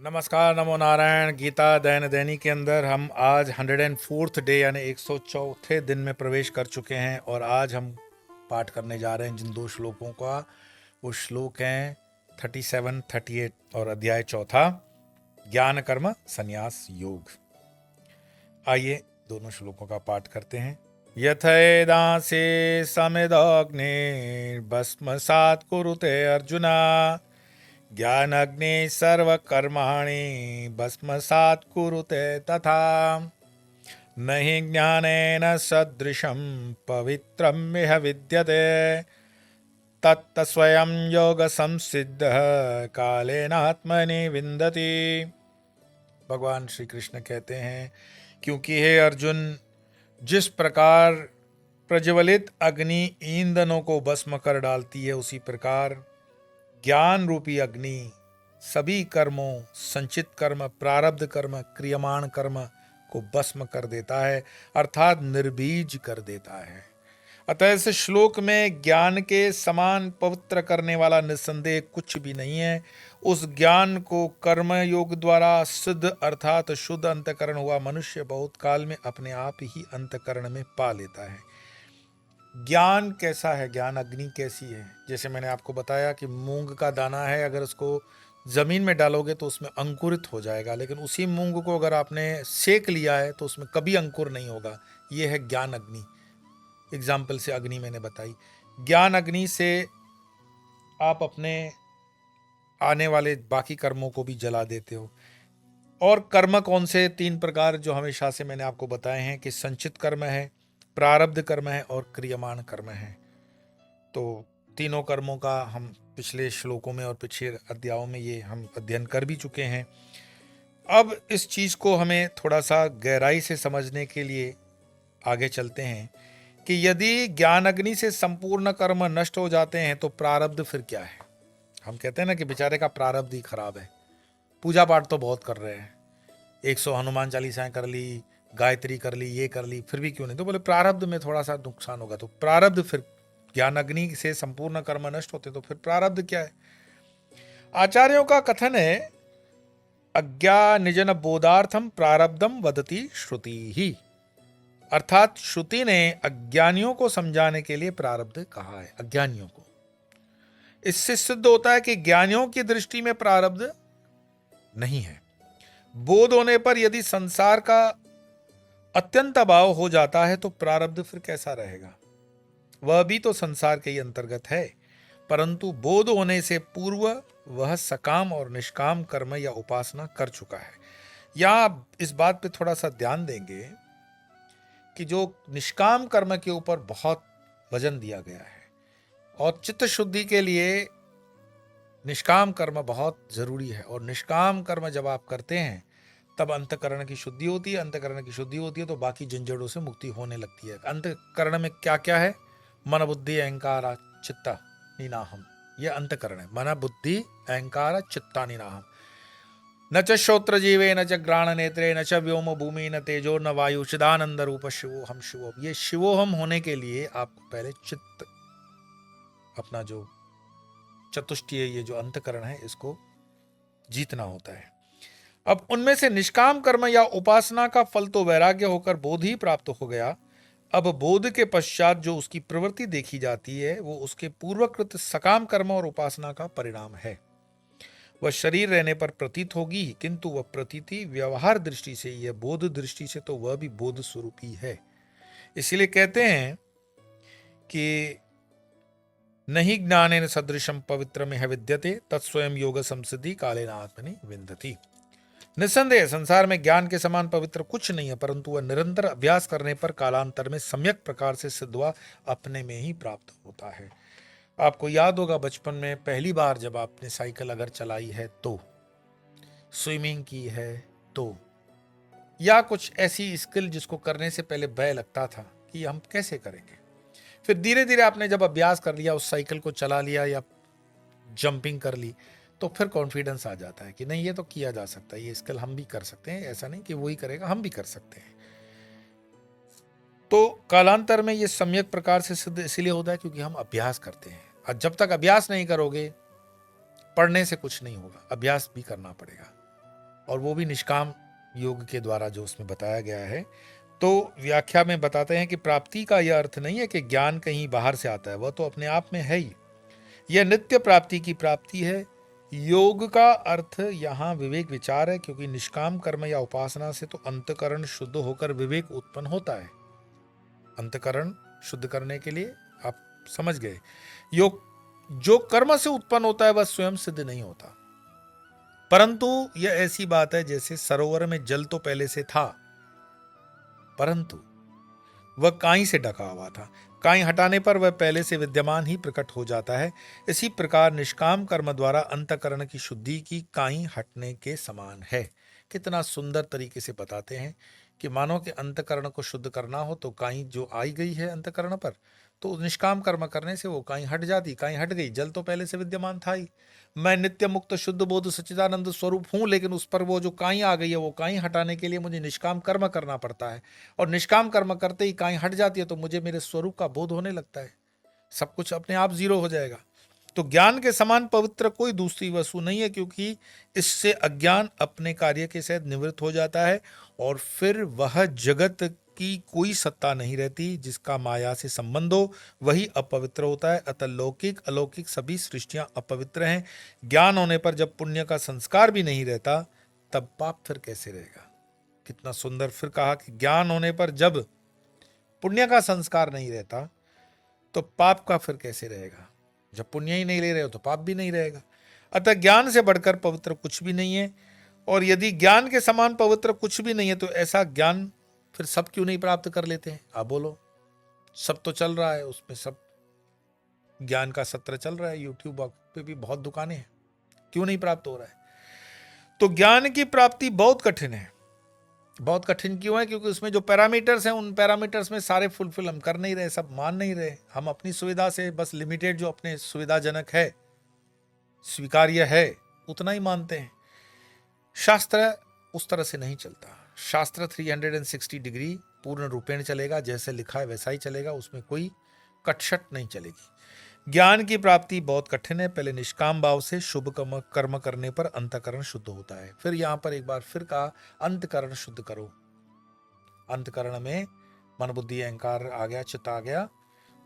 नमस्कार, नमो नारायण। गीता दैन दैनी के अंदर हम आज 104th डे यानी 104वें दिन में प्रवेश कर चुके हैं और आज हम पाठ करने जा रहे हैं जिन दो श्लोकों का। वो श्लोक हैं 37, 38 और अध्याय चौथा, ज्ञान कर्म संन्यास योग। आइए दोनों श्लोकों का पाठ करते हैं। यथैदासे समिदग्ने भस्मसात् कुरुते अर्जुना, ज्ञानाग्नि सर्वकर्माणि भस्मसात् कुरुते तथा। न हि ज्ञानेन सदृशं पवित्रम् इह विद्यते, तत्स्वयं योगसंसिद्धः कालेनात्मनि विन्दति। भगवान श्री कृष्ण कहते हैं, क्योंकि हे अर्जुन, जिस प्रकार प्रज्वलित अग्नि ईंधनों को भस्म कर डालती है, उसी प्रकार ज्ञान रूपी अग्नि सभी कर्मों, संचित कर्म, प्रारब्ध कर्म, क्रियमाण कर्म को भस्म कर देता है, अर्थात निर्बीज कर देता है। अतः इस श्लोक में ज्ञान के समान पवित्र करने वाला निस्संदेह कुछ भी नहीं है। उस ज्ञान को कर्म योग द्वारा सिद्ध अर्थात शुद्ध अंतःकरण हुआ मनुष्य बहुत काल में अपने आप ही अंतःकरण में पा लेता है। ज्ञान कैसा है, ज्ञान अग्नि कैसी है? जैसे मैंने आपको बताया कि मूंग का दाना है, अगर उसको जमीन में डालोगे तो उसमें अंकुरित हो जाएगा, लेकिन उसी मूंग को अगर आपने सेक लिया है तो उसमें कभी अंकुर नहीं होगा। ये है ज्ञान अग्नि। एग्जाम्पल से अग्नि मैंने बताई। ज्ञान अग्नि से आप अपने आने वाले बाकी कर्मों को भी जला देते हो। और कर्म कौन से? 3 प्रकार जो हमेशा से मैंने आपको बताए हैं कि संचित कर्म है, प्रारब्ध कर्म है और क्रियमाण कर्म है। तो तीनों कर्मों का हम पिछले श्लोकों में और पिछले अध्यायों में ये हम अध्ययन कर भी चुके हैं। अब इस चीज को हमें थोड़ा सा गहराई से समझने के लिए आगे चलते हैं कि यदि ज्ञान अग्नि से संपूर्ण कर्म नष्ट हो जाते हैं तो प्रारब्ध फिर क्या है? हम कहते हैं ना कि बेचारे का प्रारब्ध ही खराब है। पूजा पाठ तो बहुत कर रहे हैं, 100 हनुमान चालीसाएं कर ली, गायत्री कर ली, ये कर ली, फिर भी क्यों नहीं? तो बोले प्रारब्ध में थोड़ा सा नुकसान होगा। तो प्रारब्ध फिर, ज्ञान अग्नि से संपूर्ण कर्म नष्ट होते तो फिर प्रारब्ध क्या है? आचार्यों का कथन है, अज्ञा निजन बोधार्थम प्रारब्धम वदति श्रुति ही। अर्थात श्रुति ने अज्ञानियों को समझाने के लिए प्रारब्ध कहा है, अज्ञानियों को। इससे सिद्ध होता है कि ज्ञानियों की दृष्टि में प्रारब्ध नहीं है। बोध होने पर यदि संसार का अत्यंत अभाव हो जाता है तो प्रारब्ध फिर कैसा रहेगा? वह भी तो संसार के ही अंतर्गत है, परंतु बोध होने से पूर्व वह सकाम और निष्काम कर्म या उपासना कर चुका है। यहां इस बात पे थोड़ा सा ध्यान देंगे कि जो निष्काम कर्म के ऊपर बहुत वजन दिया गया है और चित्त शुद्धि के लिए निष्काम कर्म बहुत जरूरी है। और निष्काम कर्म जब आप करते हैं तब अंतःकरण की शुद्धि होती है। अंतःकरण की शुद्धि होती है तो बाकी झंझटों से मुक्ति होने लगती है। अंतःकरण में क्या क्या है? मन बुद्धि अहंकार चित्ता निनाहम, ये अंतःकरण है। मन बुद्धि अहंकार चित्ता निनाहम। न च श्रोत्र जीवे न च ग्राण नेत्रे न च व्योम भूमि न तेजो न वायु चिदानंद रूप शिवोहम शिवोहम। ये शिवोहम होने के लिए आपको पहले चित्त, अपना जो चतुष्टय, ये जो अंतःकरण है, इसको जीतना होता है। अब उनमें से निष्काम कर्म या उपासना का फल तो वैराग्य होकर बोध ही प्राप्त हो गया। अब बोध के पश्चात जो उसकी प्रवृत्ति देखी जाती है वो उसके पूर्वकृत सकाम कर्म और उपासना का परिणाम है। वह शरीर रहने पर प्रतीत होगी, किंतु वह प्रतीति व्यवहार दृष्टि से, यह बोध दृष्टि से तो वह भी बोध स्वरूप ही है। इसलिए कहते हैं कि नहीं ज्ञानेन सदृशम पवित्रमिह विद्यते, तत्स्वयं योग संसिद्धि कालेन आत्मनि विन्दति। निस्संदेह संसार में ज्ञान के समान पवित्र कुछ नहीं है, परंतु वह निरंतर अभ्यास करने पर कालांतर में सम्यक प्रकार से सिद्ध हुआ अपने में ही प्राप्त होता है। आपको याद होगा बचपन में पहली बार जब आपने साइकिल अगर चलाई है तो, स्विमिंग की है तो, या कुछ ऐसी स्किल जिसको करने से पहले भय लगता था कि हम कैसे करेंगे, फिर धीरे धीरे आपने जब अभ्यास कर लिया, उस साइकिल को चला लिया या जंपिंग कर ली, तो फिर कॉन्फिडेंस आ जाता है कि नहीं, ये तो किया जा सकता है, ये स्किल हम भी कर सकते हैं, ऐसा नहीं कि वही करेगा, हम भी कर सकते हैं। तो कालांतर में ये सम्यक प्रकार से सिद्ध इसलिए होता है क्योंकि हम अभ्यास करते हैं। और जब तक अभ्यास नहीं करोगे, पढ़ने से कुछ नहीं होगा, अभ्यास भी करना पड़ेगा। और वो भी निष्काम योग के द्वारा जो उसमें बताया गया है। तो व्याख्या में बताते हैं कि प्राप्ति का यह अर्थ नहीं है कि ज्ञान कहीं बाहर से आता है, वह तो अपने आप में है ही। यह नित्य प्राप्ति की प्राप्ति है। योग का अर्थ यहाँ विवेक विचार है, क्योंकि निष्काम कर्म या उपासना से तो अंतकरण शुद्ध होकर विवेक उत्पन्न होता है। अंतकरण शुद्ध करने के लिए आप समझ गए। योग जो कर्म से उत्पन्न होता है वह स्वयं सिद्ध नहीं होता, परंतु यह ऐसी बात है जैसे सरोवर में जल तो पहले से था, परंतु वह काई से ढका हुआ था। काई हटाने पर वह पहले से विद्यमान ही प्रकट हो जाता है। इसी प्रकार निष्काम कर्म द्वारा अंतकरण की शुद्धि की काई हटने के समान है। कितना सुंदर तरीके से बताते हैं कि मानो कि अंतकरण को शुद्ध करना हो तो काई जो आई गई है अंतकरण पर, तो निष्काम कर्म करने से वो काई हट जाती। काई हट गई, जल तो पहले से विद्यमान था ही। मैं नित्य मुक्त शुद्ध बोध सच्चिदानंद स्वरूप हूं, लेकिन उस पर वो जो काई आ गई है, वो काई हटाने के लिए मुझे निष्काम कर्म करना पड़ता है। और निष्काम कर्म करते ही काई हट जाती है तो मुझे मेरे स्वरूप का बोध होने लगता है, सब कुछ अपने आप जीरो हो जाएगा। तो ज्ञान के समान पवित्र कोई दूसरी वस्तु नहीं है, क्योंकि इससे अज्ञान अपने कार्य के साथ निवृत्त हो जाता है और फिर वह जगत की कोई सत्ता नहीं रहती। जिसका माया से संबंध हो वही अपवित्र होता है। अतः लौकिक अलौकिक सभी सृष्टियां अपवित्र हैं। ज्ञान होने पर जब पुण्य का संस्कार भी नहीं रहता, तब पाप फिर कैसे रहेगा। कितना सुंदर फिर कहा कि ज्ञान होने पर जब पुण्य का संस्कार नहीं रहता तो पाप का फिर कैसे रहेगा। जब पुण्य ही नहीं ले रहे हो तो पाप भी नहीं रहेगा। अतः ज्ञान से बढ़कर पवित्र कुछ भी नहीं है। और यदि ज्ञान के समान पवित्र कुछ भी नहीं है तो ऐसा ज्ञान फिर सब क्यों नहीं प्राप्त कर लेते हैं। आप बोलो, सब तो चल रहा है, उसमें सब ज्ञान का सत्र चल रहा है, यूट्यूब पे भी बहुत दुकानें हैं, क्यों नहीं प्राप्त हो रहा है। तो ज्ञान की प्राप्ति बहुत कठिन है। बहुत कठिन क्यों है? क्योंकि उसमें जो पैरामीटर्स हैं, उन पैरामीटर्स में सारे फुलफिल हम कर नहीं रहे, सब मान नहीं रहे। हम अपनी सुविधा से बस लिमिटेड, जो अपने सुविधाजनक है, स्वीकार्य है, उतना ही मानते हैं। शास्त्र उस तरह से नहीं चलता। शास्त्र 360 डिग्री पूर्ण रूपेण चलेगा, जैसे लिखा है वैसा ही चलेगा, उसमें कोई कटशट नहीं चलेगी। ज्ञान की प्राप्ति बहुत कठिन है। पहले निष्काम भाव से शुभ कर्म करने पर अंतकरण शुद्ध होता है। फिर यहां पर एक बार फिर कहा, अंतकरण शुद्ध करो। अंतकरण में मन बुद्धि अहंकार आ गया, चित्त आ गया,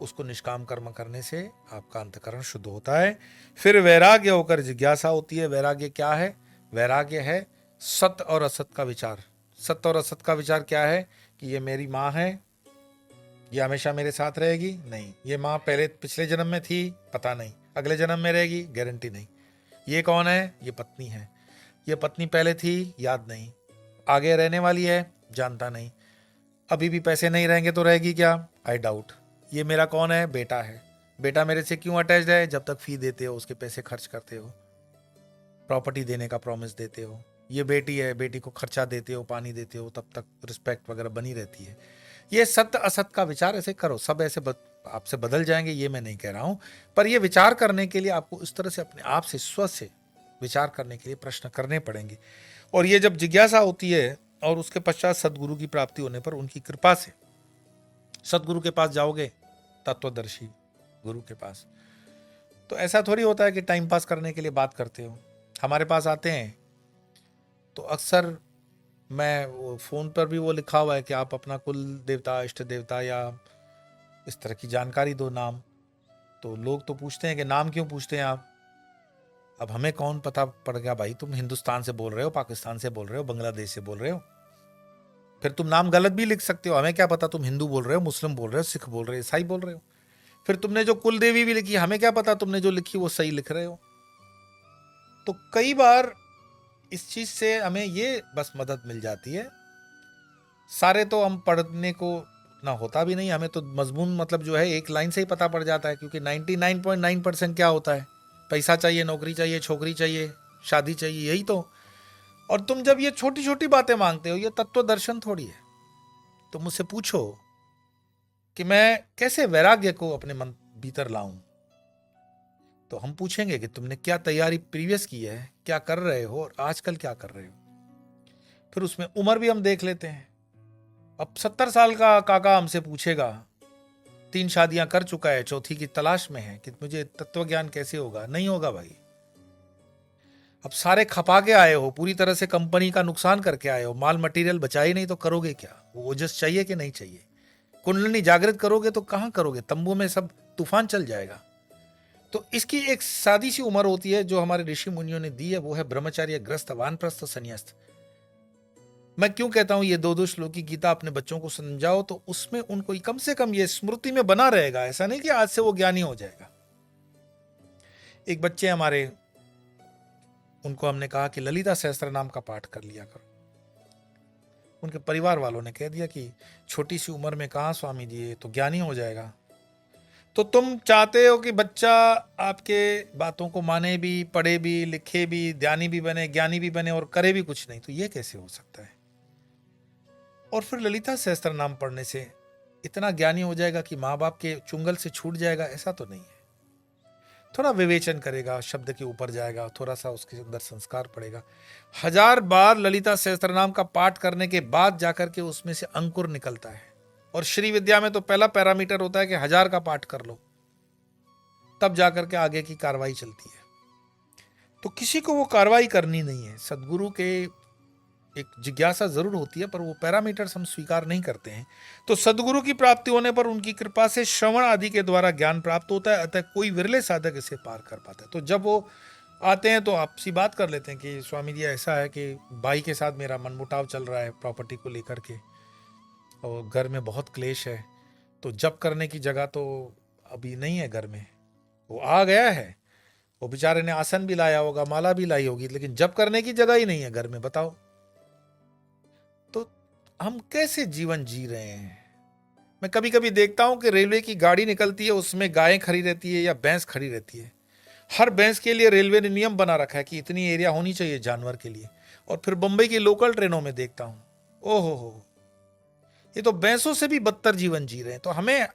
उसको निष्काम कर्म करने से आपका अंतकरण शुद्ध होता है। फिर वैराग्य होकर जिज्ञासा होती है। वैराग्य क्या है? वैराग्य है सत्य और असत का विचार। सत्य और असत का विचार क्या है? कि ये मेरी माँ है, ये हमेशा मेरे साथ रहेगी? नहीं। ये माँ पहले पिछले जन्म में थी? पता नहीं। अगले जन्म में रहेगी? गारंटी नहीं। ये कौन है? ये पत्नी है। ये पत्नी पहले थी? याद नहीं। आगे रहने वाली है? जानता नहीं। अभी भी पैसे नहीं रहेंगे तो रहेगी क्या? I doubt. ये मेरा कौन है? बेटा है। बेटा मेरे से क्यों अटैच्ड है? जब तक फी देते हो, उसके पैसे खर्च करते हो, प्रॉपर्टी देने का प्रॉमिस देते हो। ये बेटी है, बेटी को खर्चा देते हो, पानी देते हो, तब तक रिस्पेक्ट वगैरह बनी रहती है। ये सत्य असत का विचार ऐसे करो, सब ऐसे आपसे बदल जाएंगे, ये मैं नहीं कह रहा हूं। पर ये विचार करने के लिए आपको इस तरह से अपने आप से, स्व से विचार करने के लिए प्रश्न करने पड़ेंगे। और ये जब जिज्ञासा होती है और उसके पश्चात सदगुरु की प्राप्ति होने पर उनकी कृपा से सदगुरु के पास जाओगे, तत्वदर्शी गुरु के पास, तो ऐसा थोड़ी होता है कि टाइम पास करने के लिए बात करते हो। हमारे पास आते हैं तो अक्सर मैं वो फ़ोन पर भी वो लिखा हुआ है कि आप अपना कुल देवता, इष्ट देवता या इस तरह की जानकारी दो, नाम। तो लोग तो पूछते हैं कि नाम क्यों पूछते हैं आप? अब हमें कौन पता पड़ गया भाई, तुम हिंदुस्तान से बोल रहे हो, पाकिस्तान से बोल रहे हो, बांग्लादेश से बोल रहे हो। फिर तुम नाम गलत भी लिख सकते हो, हमें क्या पता तुम हिंदू बोल रहे हो, मुस्लिम बोल रहे हो, सिख बोल रहे हो, ईसाई बोल रहे हो। फिर तुमने जो कुल देवी भी लिखी, हमें क्या पता तुमने जो लिखी वो सही लिख रहे हो। तो कई बार इस चीज से हमें ये बस मदद मिल जाती है। सारे तो हम पढ़ने को ना होता भी नहीं, हमें तो मजमून मतलब जो है एक लाइन से ही पता पड़ जाता है, क्योंकि 99.9% क्या होता है? पैसा चाहिए, नौकरी चाहिए, छोकरी चाहिए, शादी चाहिए, यही तो। और तुम जब ये छोटी छोटी बातें मांगते हो, ये तत्व दर्शन थोड़ी है। तो मुझसे पूछो कि मैं कैसे वैराग्य को अपने मन भीतर लाऊं, तो हम पूछेंगे कि तुमने क्या तैयारी प्रीवियस की है, क्या कर रहे हो और आजकल क्या कर रहे हो। फिर उसमें उम्र भी हम देख लेते हैं। अब 70 साल का काका हमसे पूछेगा, 3 शादियां कर चुका है, चौथी की तलाश में है, कि मुझे तत्व ज्ञान कैसे होगा? नहीं होगा भाई। अब सारे खपा के आए हो, पूरी तरह से कंपनी का नुकसान करके आए हो, माल मटेरियल बचा ही नहीं तो करोगे क्या? वो ओजस चाहिए कि नहीं चाहिए? कुंडलिनी जागृत करोगे तो कहां करोगे? तंबू में सब तूफान चल जाएगा। तो इसकी एक सादी सी उम्र होती है जो हमारे ऋषि मुनियों ने दी है, वो है ब्रह्मचर्य ग्रस्त वानप्रस्थ संन्यास्त। मैं क्यों कहता हूं ये 2-2 श्लोक की गीता अपने बच्चों को समझाओ, तो उसमें उनको कम से कम ये स्मृति में बना रहेगा। ऐसा नहीं कि आज से वो ज्ञानी हो जाएगा। एक बच्चे हमारे, उनको हमने कहा कि ललिता सहस्त्र नाम का पाठ कर लिया करो। उनके परिवार वालों ने कह दिया कि छोटी सी उम्र में कहाँ स्वामी जी, ये तो ज्ञानी हो जाएगा। तो तुम चाहते हो कि बच्चा आपके बातों को माने भी, पढ़े भी, लिखे भी, ध्यानी भी बने, ज्ञानी भी बने और करे भी कुछ नहीं, तो ये कैसे हो सकता है? और फिर ललिता सहस्त्र नाम पढ़ने से इतना ज्ञानी हो जाएगा कि माँ बाप के चुंगल से छूट जाएगा? ऐसा तो नहीं है। थोड़ा विवेचन करेगा, शब्द के ऊपर जाएगा, थोड़ा सा उसके अंदर संस्कार पड़ेगा। 1000 बार ललिता सहस्त्र नाम का पाठ करने के बाद जाकर के उसमें से अंकुर निकलता है। और श्री विद्या में तो पहला पैरामीटर होता है कि 1000 का पाठ कर लो, तब जाकर के आगे की कार्रवाई चलती है। तो किसी को वो कार्रवाई करनी नहीं है। सदगुरु के एक जिज्ञासा जरूर होती है, पर वो पैरामीटर्स हम स्वीकार नहीं करते हैं। तो सदगुरु की प्राप्ति होने पर उनकी कृपा से श्रवण आदि के द्वारा ज्ञान प्राप्त होता है, अतः कोई विरले साधक इसे पार कर पाता है। तो जब वो आते हैं तो आपसी बात कर लेते हैं कि स्वामी जी ऐसा है कि भाई के साथ मेरा मनमुटाव चल रहा है प्रॉपर्टी को लेकर के, और घर में बहुत क्लेश है, तो जप करने की जगह तो अभी नहीं है घर में। वो आ गया है, वो बेचारे ने आसन भी लाया होगा, माला भी लाई होगी, लेकिन जप करने की जगह ही नहीं है घर में। बताओ तो हम कैसे जीवन जी रहे हैं? मैं कभी कभी देखता हूं कि रेलवे की गाड़ी निकलती है, उसमें गायें खड़ी रहती है या भैंस खड़ी रहती है। हर भैंस के लिए रेलवे ने नियम बना रखा है कि इतनी एरिया होनी चाहिए जानवर के लिए। और फिर बंबई की लोकल ट्रेनों में देखता हूं, ओहो हो, ये तो भैंसों से भी बदतर जीवन जी रहे हैं। तो हमें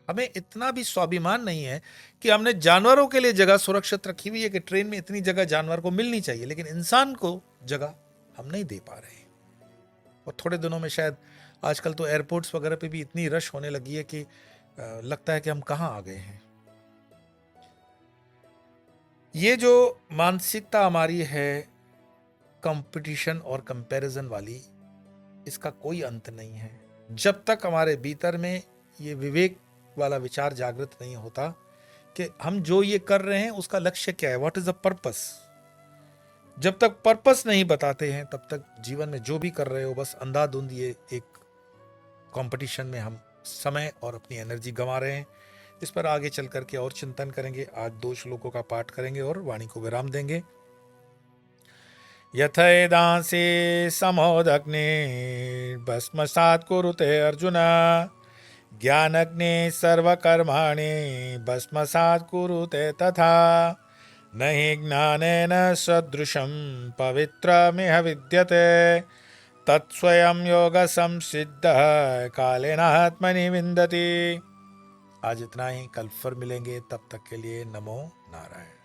हमें इतना भी स्वाभिमान नहीं है कि हमने जानवरों के लिए जगह सुरक्षित रखी हुई है कि ट्रेन में इतनी जगह जानवर को मिलनी चाहिए, लेकिन इंसान को जगह हम नहीं दे पा रहे हैं। और थोड़े दिनों में शायद, आजकल तो एयरपोर्ट्स वगैरह पे भी इतनी रश होने लगी है कि लगता है कि हम कहां आ गए हैं। ये जो मानसिकता हमारी है कंपटीशन और कंपैरिजन वाली, इसका कोई अंत नहीं है जब तक हमारे भीतर में ये विवेक वाला विचार जागृत नहीं होता कि हम जो ये कर रहे हैं उसका लक्ष्य क्या है, व्हाट इज द पर्पस। जब तक पर्पस नहीं बताते हैं तब तक जीवन में जो भी कर रहे हो बस अंधाधुंध ये एक कंपटीशन में हम समय और अपनी एनर्जी गंवा रहे हैं। इस पर आगे चल करके और चिंतन करेंगे। आज 2 श्लोकों का पाठ करेंगे और वाणी को विराम देंगे। यथैदांसि समोदग्नि भस्मसात् कुरुते अर्जुन, ज्ञानग्नि सर्वकर्माणि भस्मसात् कुरुते तथा, न हि ज्ञानेन सदृशं पवित्रमिह विद्यते, तत्स्वयं योगसंसिद्धः कालेन आत्मनि विन्दति। आज इतना ही, कल फिर मिलेंगे, तब तक के लिए नमो नारायण।